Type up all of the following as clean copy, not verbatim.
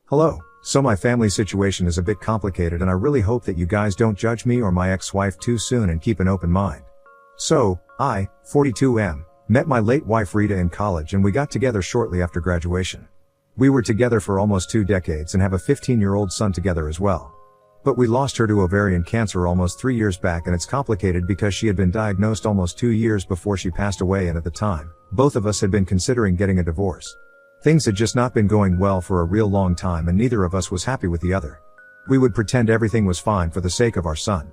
Hello. So my family situation is a bit complicated and I really hope that you guys don't judge me or my ex-wife too soon and keep an open mind. So, I, 42M, met my late wife Rita in college and we got together shortly after graduation. We were together for almost 2 decades and have a 15-year-old son together as well. But we lost her to ovarian cancer almost 3 years back, and it's complicated because she had been diagnosed almost 2 years before she passed away, and at the time, both of us had been considering getting a divorce. Things had just not been going well for a real long time and neither of us was happy with the other. We would pretend everything was fine for the sake of our son.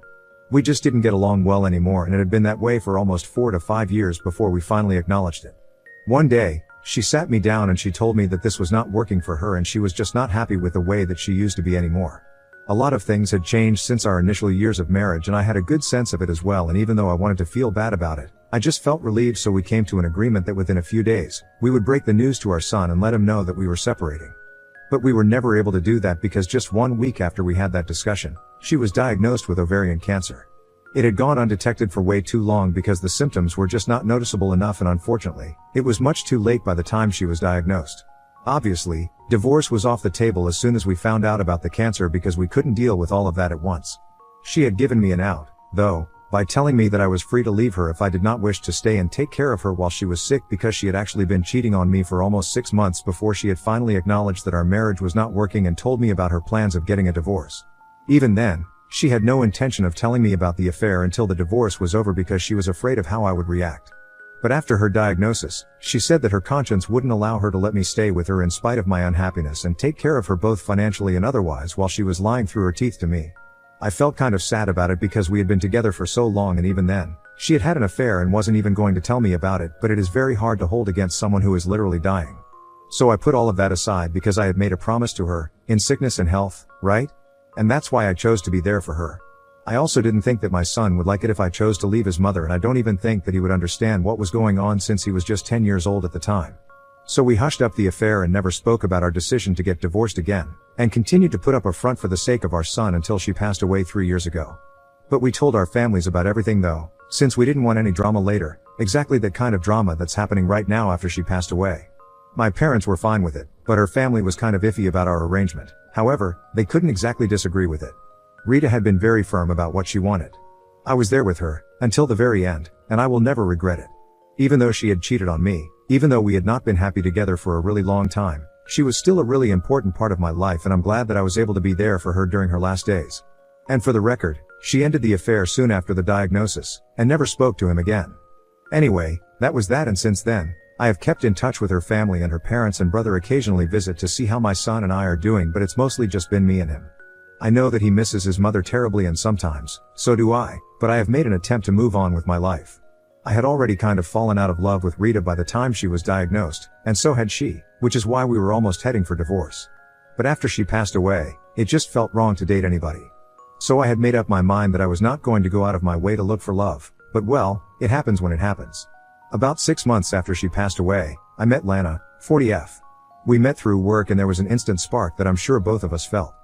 We just didn't get along well anymore, and it had been that way for almost 4 to 5 years before we finally acknowledged it. One day, she sat me down and she told me that this was not working for her and she was just not happy with the way that she used to be anymore. A lot of things had changed since our initial years of marriage and I had a good sense of it as well, and even though I wanted to feel bad about it, I just felt relieved, so we came to an agreement that within a few days, we would break the news to our son and let him know that we were separating. But we were never able to do that because just 1 week after we had that discussion, she was diagnosed with ovarian cancer. It had gone undetected for way too long because the symptoms were just not noticeable enough, and unfortunately, it was much too late by the time she was diagnosed. Obviously, divorce was off the table as soon as we found out about the cancer because we couldn't deal with all of that at once. She had given me an out, though, by telling me that I was free to leave her if I did not wish to stay and take care of her while she was sick, because she had actually been cheating on me for almost 6 months before she had finally acknowledged that our marriage was not working and told me about her plans of getting a divorce. Even then, she had no intention of telling me about the affair until the divorce was over because she was afraid of how I would react. But after her diagnosis, she said that her conscience wouldn't allow her to let me stay with her in spite of my unhappiness and take care of her both financially and otherwise while she was lying through her teeth to me. I felt kind of sad about it because we had been together for so long, and even then, she had had an affair and wasn't even going to tell me about it, but it is very hard to hold against someone who is literally dying. So I put all of that aside because I had made a promise to her, in sickness and health, right? And that's why I chose to be there for her. I also didn't think that my son would like it if I chose to leave his mother, and I don't even think that he would understand what was going on since he was just 10 years old at the time. So we hushed up the affair and never spoke about our decision to get divorced again, and continued to put up a front for the sake of our son until she passed away 3 years ago. But we told our families about everything though, since we didn't want any drama later, exactly that kind of drama that's happening right now after she passed away. My parents were fine with it, but her family was kind of iffy about our arrangement. However, they couldn't exactly disagree with it. Rita had been very firm about what she wanted. I was there with her, until the very end, and I will never regret it. Even though she had cheated on me, even though we had not been happy together for a really long time, she was still a really important part of my life, and I'm glad that I was able to be there for her during her last days. And for the record, she ended the affair soon after the diagnosis, and never spoke to him again. Anyway, that was that, and since then, I have kept in touch with her family, and her parents and brother occasionally visit to see how my son and I are doing, but it's mostly just been me and him. I know that he misses his mother terribly, and sometimes, so do I, but I have made an attempt to move on with my life. I had already kind of fallen out of love with Rita by the time she was diagnosed, and so had she, which is why we were almost heading for divorce. But after she passed away, it just felt wrong to date anybody. So I had made up my mind that I was not going to go out of my way to look for love, but well, it happens when it happens. About 6 months after she passed away, I met Lana, 40F. We met through work and there was an instant spark that I'm sure both of us felt.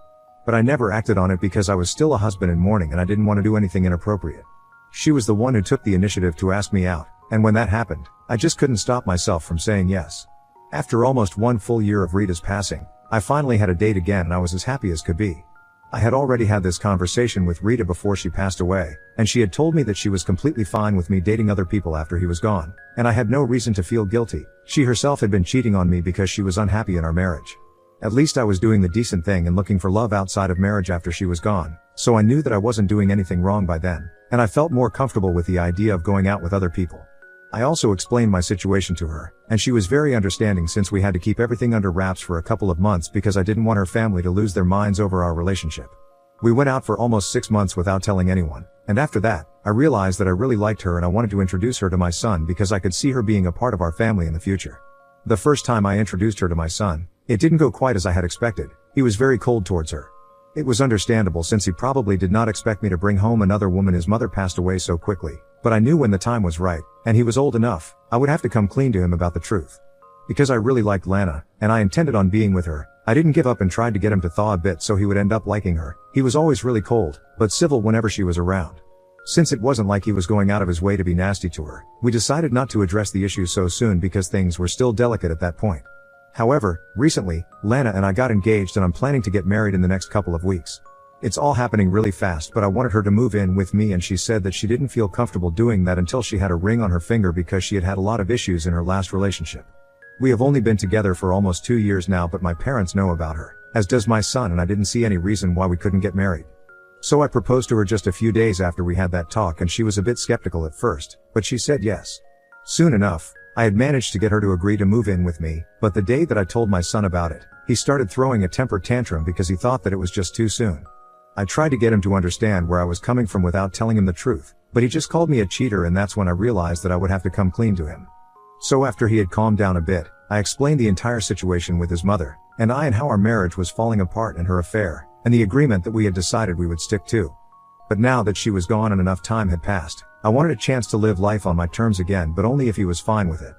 But I never acted on it because I was still a husband in mourning and I didn't want to do anything inappropriate. She was the one who took the initiative to ask me out, and when that happened, I just couldn't stop myself from saying yes. After almost 1 full year of Rita's passing, I finally had a date again and I was as happy as could be. I had already had this conversation with Rita before she passed away, and she had told me that she was completely fine with me dating other people after he was gone, and I had no reason to feel guilty. She herself had been cheating on me because she was unhappy in our marriage. At least I was doing the decent thing and looking for love outside of marriage after she was gone, so I knew that I wasn't doing anything wrong by then, and I felt more comfortable with the idea of going out with other people. I also explained my situation to her, and she was very understanding since we had to keep everything under wraps for a couple of months because I didn't want her family to lose their minds over our relationship. We went out for almost 6 months without telling anyone, and after that, I realized that I really liked her and I wanted to introduce her to my son because I could see her being a part of our family in the future. The first time I introduced her to my son, it didn't go quite as I had expected. He was very cold towards her. It was understandable since he probably did not expect me to bring home another woman. His mother passed away so quickly, but I knew when the time was right, and he was old enough, I would have to come clean to him about the truth. Because I really liked Lana, and I intended on being with her, I didn't give up and tried to get him to thaw a bit so he would end up liking her. He was always really cold, but civil whenever she was around. Since it wasn't like he was going out of his way to be nasty to her, we decided not to address the issue so soon because things were still delicate at that point. However, recently, Lana and I got engaged and I'm planning to get married in the next couple of weeks. It's all happening really fast, but I wanted her to move in with me and she said that she didn't feel comfortable doing that until she had a ring on her finger because she had had a lot of issues in her last relationship. We have only been together for almost 2 years now, but my parents know about her, as does my son, and I didn't see any reason why we couldn't get married. So I proposed to her just a few days after we had that talk, and she was a bit skeptical at first, but she said yes. Soon enough, I had managed to get her to agree to move in with me, but the day that I told my son about it, he started throwing a temper tantrum because he thought that it was just too soon. I tried to get him to understand where I was coming from without telling him the truth, but he just called me a cheater, and that's when I realized that I would have to come clean to him. So after he had calmed down a bit, I explained the entire situation with his mother, and how our marriage was falling apart and her affair, and the agreement that we had decided we would stick to. But now that she was gone and enough time had passed, I wanted a chance to live life on my terms again, but only if he was fine with it.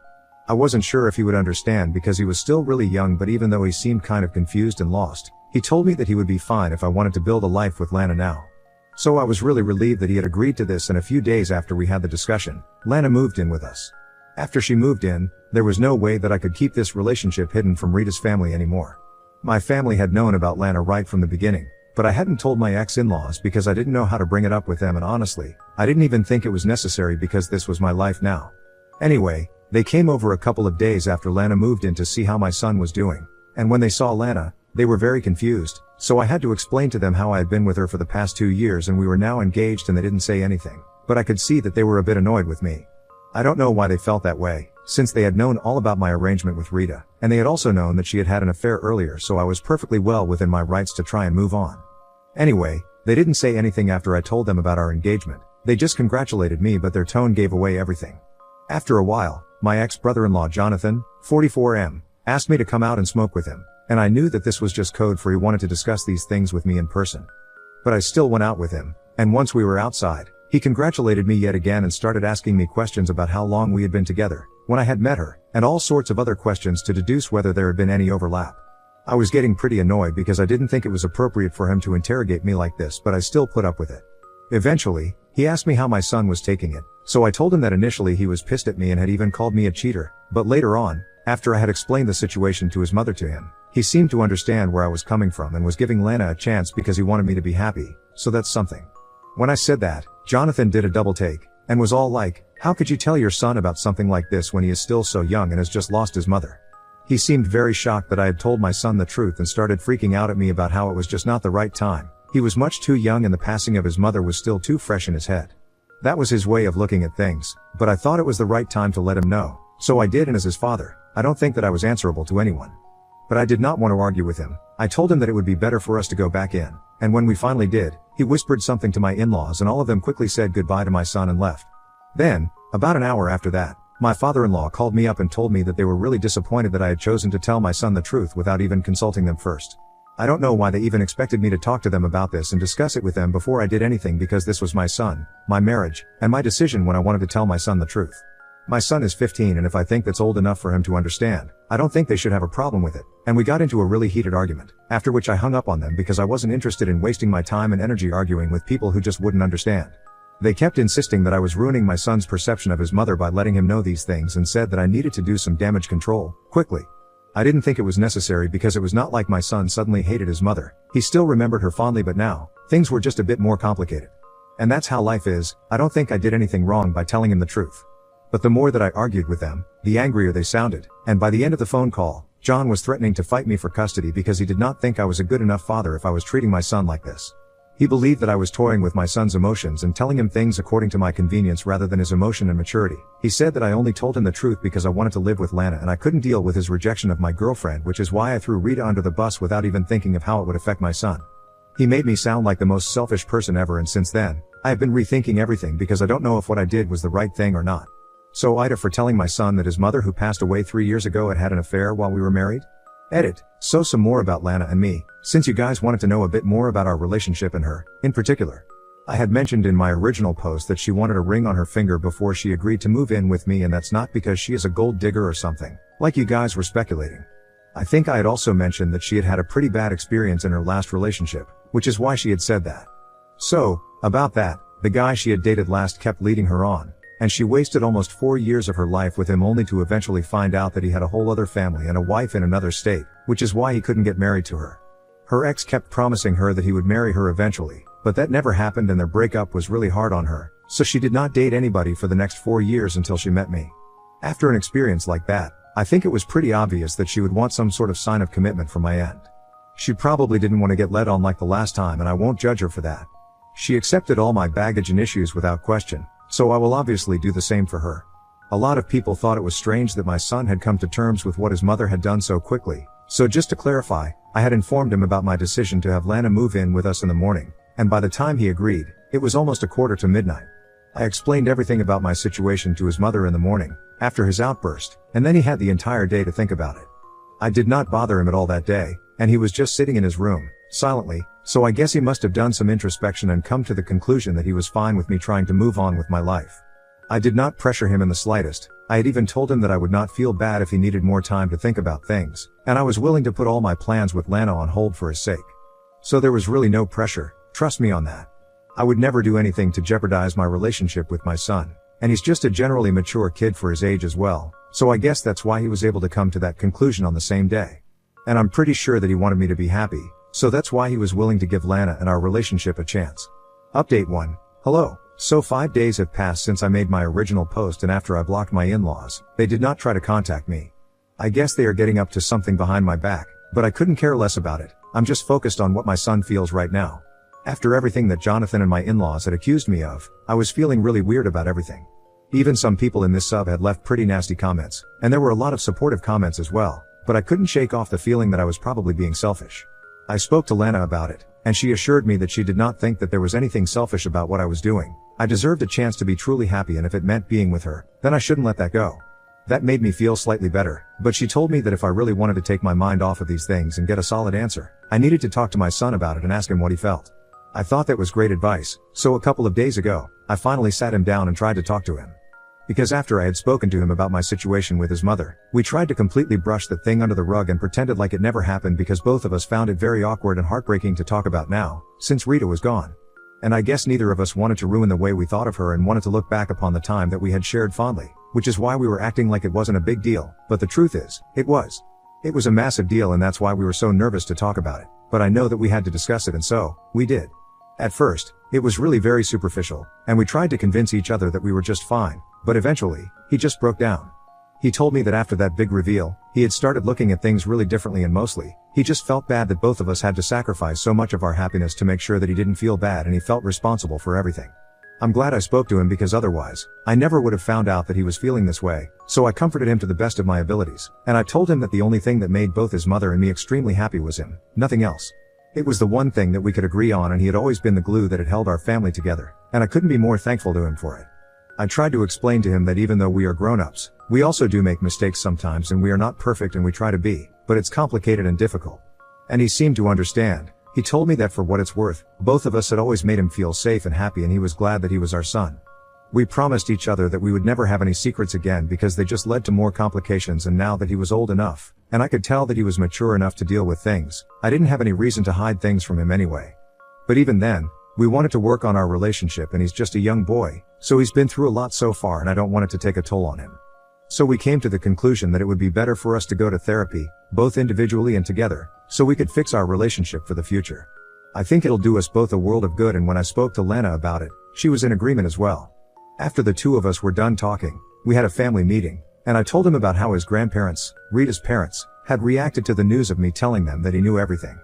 I wasn't sure if he would understand because he was still really young, but even though he seemed kind of confused and lost, he told me that he would be fine if I wanted to build a life with Lana now. So I was really relieved that he had agreed to this, and a few days after we had the discussion, Lana moved in with us. After she moved in, there was no way that I could keep this relationship hidden from Rita's family anymore. My family had known about Lana right from the beginning, but I hadn't told my ex-in-laws because I didn't know how to bring it up with them, and honestly, I didn't even think it was necessary because this was my life now. Anyway, they came over a couple of days after Lana moved in to see how my son was doing, and when they saw Lana, they were very confused, so I had to explain to them how I had been with her for the past 2 years and we were now engaged, and they didn't say anything, but I could see that they were a bit annoyed with me. I don't know why they felt that way, since they had known all about my arrangement with Rita, and they had also known that she had had an affair earlier, so I was perfectly well within my rights to try and move on. Anyway, they didn't say anything after I told them about our engagement. They just congratulated me, but their tone gave away everything. After a while, my ex-brother-in-law Jonathan, 44M, asked me to come out and smoke with him, and I knew that this was just code for he wanted to discuss these things with me in person. But I still went out with him, and once we were outside, he congratulated me yet again and started asking me questions about how long we had been together, when I had met her, and all sorts of other questions to deduce whether there had been any overlap. I was getting pretty annoyed because I didn't think it was appropriate for him to interrogate me like this, but I still put up with it. Eventually, he asked me how my son was taking it, so I told him that initially he was pissed at me and had even called me a cheater, but later on, after I had explained the situation to his mother to him, he seemed to understand where I was coming from and was giving Lana a chance because he wanted me to be happy, so that's something. When I said that, Jonathan did a double take, and was all like, "How could you tell your son about something like this when he is still so young and has just lost his mother?" He seemed very shocked that I had told my son the truth and started freaking out at me about how it was just not the right time. He was much too young and the passing of his mother was still too fresh in his head. That was his way of looking at things, but I thought it was the right time to let him know, so I did, and as his father, I don't think that I was answerable to anyone. But I did not want to argue with him. I told him that it would be better for us to go back in, and when we finally did, he whispered something to my in-laws and all of them quickly said goodbye to my son and left. Then, about an hour after that, my father-in-law called me up and told me that they were really disappointed that I had chosen to tell my son the truth without even consulting them first. I don't know why they even expected me to talk to them about this and discuss it with them before I did anything, because this was my son, my marriage, and my decision when I wanted to tell my son the truth. My son is 15, and if I think that's old enough for him to understand, I don't think they should have a problem with it, and we got into a really heated argument, after which I hung up on them because I wasn't interested in wasting my time and energy arguing with people who just wouldn't understand. They kept insisting that I was ruining my son's perception of his mother by letting him know these things and said that I needed to do some damage control, quickly. I didn't think it was necessary because it was not like my son suddenly hated his mother. He still remembered her fondly, but now, things were just a bit more complicated. And that's how life is. I don't think I did anything wrong by telling him the truth. But the more that I argued with them, the angrier they sounded, and by the end of the phone call, John was threatening to fight me for custody because he did not think I was a good enough father if I was treating my son like this. He believed that I was toying with my son's emotions and telling him things according to my convenience rather than his emotion and maturity. He said that I only told him the truth because I wanted to live with Lana and I couldn't deal with his rejection of my girlfriend, which is why I threw Rita under the bus without even thinking of how it would affect my son. He made me sound like the most selfish person ever, and since then, I have been rethinking everything because I don't know if what I did was the right thing or not. So Ida for telling my son that his mother, who passed away 3 years ago, had an affair while we were married? Edit. So some more about Lana and me, since you guys wanted to know a bit more about our relationship and her, in particular. I had mentioned in my original post that she wanted a ring on her finger before she agreed to move in with me, and that's not because she is a gold digger or something, like you guys were speculating. I think I had also mentioned that she had had a pretty bad experience in her last relationship, which is why she had said that. So, about that, the guy she had dated last kept leading her on, and she wasted almost 4 years of her life with him only to eventually find out that he had a whole other family and a wife in another state, which is why he couldn't get married to her. Her ex kept promising her that he would marry her eventually, but that never happened and their breakup was really hard on her, so she did not date anybody for the next 4 years until she met me. After an experience like that, I think it was pretty obvious that she would want some sort of sign of commitment from my end. She probably didn't want to get led on like the last time, and I won't judge her for that. She accepted all my baggage and issues without question, so I will obviously do the same for her. A lot of people thought it was strange that my son had come to terms with what his mother had done so quickly, so just to clarify, I had informed him about my decision to have Lana move in with us in the morning, and by the time he agreed, it was almost 1:45. I explained everything about my situation to his mother in the morning, after his outburst, and then he had the entire day to think about it. I did not bother him at all that day, and he was just sitting in his room, silently, so I guess he must have done some introspection and come to the conclusion that he was fine with me trying to move on with my life. I did not pressure him in the slightest. I had even told him that I would not feel bad if he needed more time to think about things, and I was willing to put all my plans with Lana on hold for his sake. So there was really no pressure, trust me on that. I would never do anything to jeopardize my relationship with my son, and he's just a generally mature kid for his age as well, so I guess that's why he was able to come to that conclusion on the same day. And I'm pretty sure that he wanted me to be happy, so that's why he was willing to give Lana and our relationship a chance. Update 1. Hello. So 5 days have passed since I made my original post, and after I blocked my in-laws, they did not try to contact me. I guess they are getting up to something behind my back, but I couldn't care less about it. I'm just focused on what my son feels right now. After everything that Jonathan and my in-laws had accused me of, I was feeling really weird about everything. Even some people in this sub had left pretty nasty comments, and there were a lot of supportive comments as well, but I couldn't shake off the feeling that I was probably being selfish. I spoke to Lana about it, and she assured me that she did not think that there was anything selfish about what I was doing. I deserved a chance to be truly happy, and if it meant being with her, then I shouldn't let that go. That made me feel slightly better, but she told me that if I really wanted to take my mind off of these things and get a solid answer, I needed to talk to my son about it and ask him what he felt. I thought that was great advice, so a couple of days ago, I finally sat him down and tried to talk to him. Because after I had spoken to him about my situation with his mother, we tried to completely brush that thing under the rug and pretended like it never happened, because both of us found it very awkward and heartbreaking to talk about now, since Rita was gone. And I guess neither of us wanted to ruin the way we thought of her and wanted to look back upon the time that we had shared fondly, which is why we were acting like it wasn't a big deal, but the truth is, it was. It was a massive deal, and that's why we were so nervous to talk about it, but I know that we had to discuss it, and so, we did. At first, it was really very superficial, and we tried to convince each other that we were just fine, but eventually, he just broke down. He told me that after that big reveal, he had started looking at things really differently, and mostly, he just felt bad that both of us had to sacrifice so much of our happiness to make sure that he didn't feel bad, and he felt responsible for everything. I'm glad I spoke to him, because otherwise, I never would have found out that he was feeling this way, so I comforted him to the best of my abilities, and I told him that the only thing that made both his mother and me extremely happy was him, nothing else. It was the one thing that we could agree on, and he had always been the glue that had held our family together, and I couldn't be more thankful to him for it. I tried to explain to him that even though we are grown-ups, we also do make mistakes sometimes, and we are not perfect, and we try to be, but it's complicated and difficult. And he seemed to understand. He told me that for what it's worth, both of us had always made him feel safe and happy, and he was glad that he was our son. We promised each other that we would never have any secrets again, because they just led to more complications, and now that he was old enough, and I could tell that he was mature enough to deal with things, I didn't have any reason to hide things from him anyway. But even then, we wanted to work on our relationship, and he's just a young boy, so he's been through a lot so far, and I don't want it to take a toll on him. So we came to the conclusion that it would be better for us to go to therapy, both individually and together, so we could fix our relationship for the future. I think it'll do us both a world of good, and when I spoke to Lana about it, she was in agreement as well. After the two of us were done talking, we had a family meeting, and I told him about how his grandparents, Rita's parents, had reacted to the news of me telling them that he knew everything.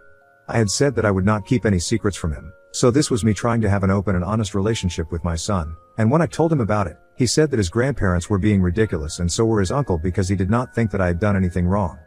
I had said that I would not keep any secrets from him, so this was me trying to have an open and honest relationship with my son, and when I told him about it, he said that his grandparents were being ridiculous, and so were his uncle, because he did not think that I had done anything wrong.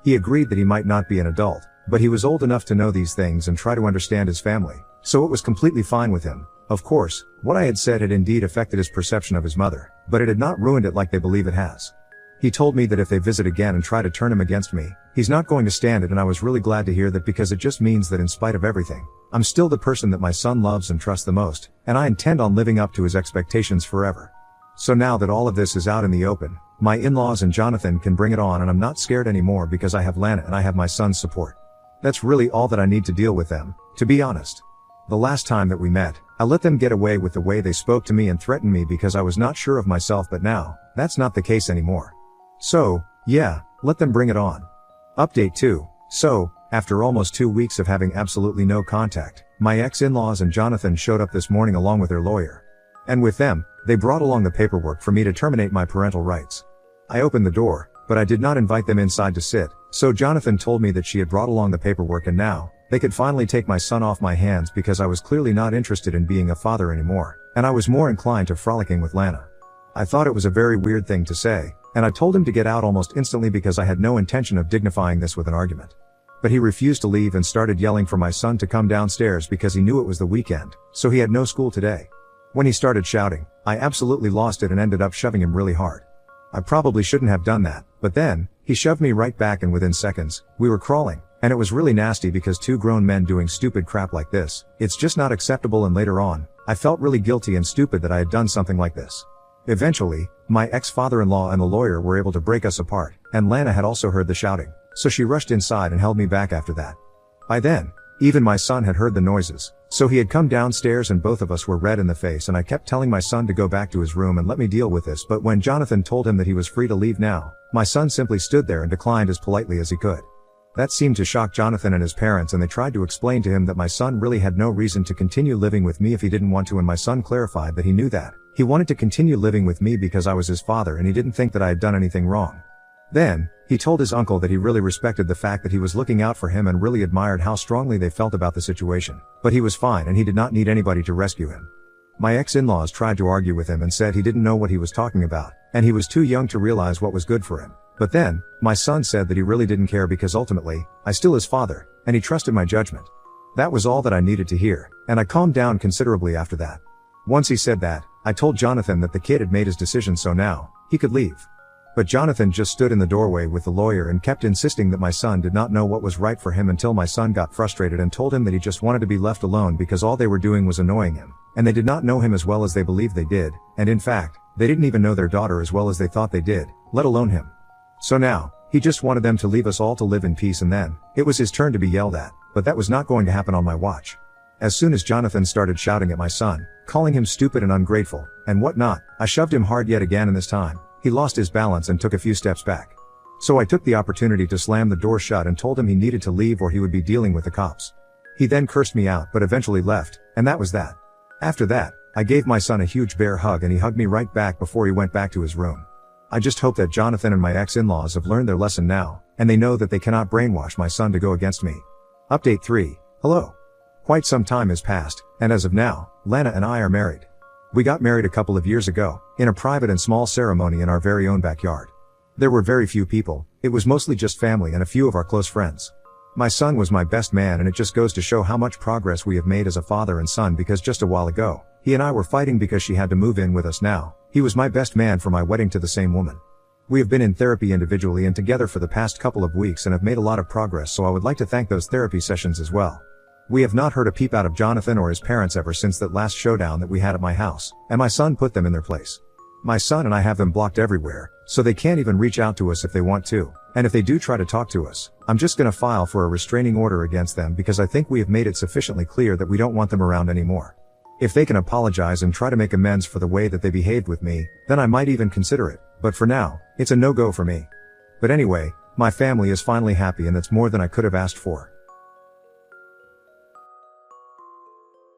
He agreed that he might not be an adult, but he was old enough to know these things and try to understand his family, so it was completely fine with him. Of course, what I had said had indeed affected his perception of his mother, but it had not ruined it like they believe it has. He told me that if they visit again and try to turn him against me, he's not going to stand it, and I was really glad to hear that, because it just means that in spite of everything, I'm still the person that my son loves and trusts the most, and I intend on living up to his expectations forever. So now that all of this is out in the open, my in-laws and Jonathan can bring it on, and I'm not scared anymore because I have Lana and I have my son's support. That's really all that I need to deal with them, to be honest. The last time that we met, I let them get away with the way they spoke to me and threatened me because I was not sure of myself, but now, that's not the case anymore. So, yeah, let them bring it on. Update 2. So, after almost 2 weeks of having absolutely no contact, my ex-in-laws and Jonathan showed up this morning along with their lawyer. And with them, they brought along the paperwork for me to terminate my parental rights. I opened the door, but I did not invite them inside to sit, so Jonathan told me that she had brought along the paperwork and now, they could finally take my son off my hands because I was clearly not interested in being a father anymore, and I was more inclined to frolicking with Lana. I thought it was a very weird thing to say, and I told him to get out almost instantly because I had no intention of dignifying this with an argument. But he refused to leave and started yelling for my son to come downstairs because he knew it was the weekend, so he had no school today. When he started shouting, I absolutely lost it and ended up shoving him really hard. I probably shouldn't have done that, but then, he shoved me right back and within seconds, we were crawling, and it was really nasty because 2 grown men doing stupid crap like this, it's just not acceptable, and later on, I felt really guilty and stupid that I had done something like this. Eventually, my ex-father-in-law and the lawyer were able to break us apart, and Lana had also heard the shouting, so she rushed inside and held me back after that. By then, even my son had heard the noises, so he had come downstairs and both of us were red in the face, and I kept telling my son to go back to his room and let me deal with this, but when Jonathan told him that he was free to leave now, my son simply stood there and declined as politely as he could. That seemed to shock Jonathan and his parents, and they tried to explain to him that my son really had no reason to continue living with me if he didn't want to, and my son clarified that he knew that. He wanted to continue living with me because I was his father and he didn't think that I had done anything wrong. Then, he told his uncle that he really respected the fact that he was looking out for him and really admired how strongly they felt about the situation, but he was fine and he did not need anybody to rescue him. My ex-in-laws tried to argue with him and said he didn't know what he was talking about, and he was too young to realize what was good for him. But then, my son said that he really didn't care because ultimately, I still his father, and he trusted my judgment. That was all that I needed to hear, and I calmed down considerably after that. Once he said that, I told Jonathan that the kid had made his decision, so now, he could leave. But Jonathan just stood in the doorway with the lawyer and kept insisting that my son did not know what was right for him until my son got frustrated and told him that he just wanted to be left alone because all they were doing was annoying him, and they did not know him as well as they believed they did, and in fact, they didn't even know their daughter as well as they thought they did, let alone him. So now, he just wanted them to leave us all to live in peace, and then, it was his turn to be yelled at, but that was not going to happen on my watch. As soon as Jonathan started shouting at my son, calling him stupid and ungrateful, and whatnot, I shoved him hard yet again, and this time, he lost his balance and took a few steps back. So I took the opportunity to slam the door shut and told him he needed to leave or he would be dealing with the cops. He then cursed me out but eventually left, and that was that. After that, I gave my son a huge bear hug and he hugged me right back before he went back to his room. I just hope that Jonathan and my ex-in-laws have learned their lesson now, and they know that they cannot brainwash my son to go against me. Update 3. Hello. Quite some time has passed, and as of now, Lana and I are married. We got married a couple of years ago, in a private and small ceremony in our very own backyard. There were very few people, it was mostly just family and a few of our close friends. My son was my best man, and it just goes to show how much progress we have made as a father and son, because just a while ago, he and I were fighting because she had to move in with us now. He was my best man for my wedding to the same woman. We have been in therapy individually and together for the past couple of weeks and have made a lot of progress, so I would like to thank those therapy sessions as well. We have not heard a peep out of Jonathan or his parents ever since that last showdown that we had at my house, and my son put them in their place. My son and I have them blocked everywhere, so they can't even reach out to us if they want to, and if they do try to talk to us, I'm just gonna file for a restraining order against them because I think we have made it sufficiently clear that we don't want them around anymore. If they can apologize and try to make amends for the way that they behaved with me, then I might even consider it, but for now, it's a no-go for me. But anyway, my family is finally happy, and that's more than I could have asked for.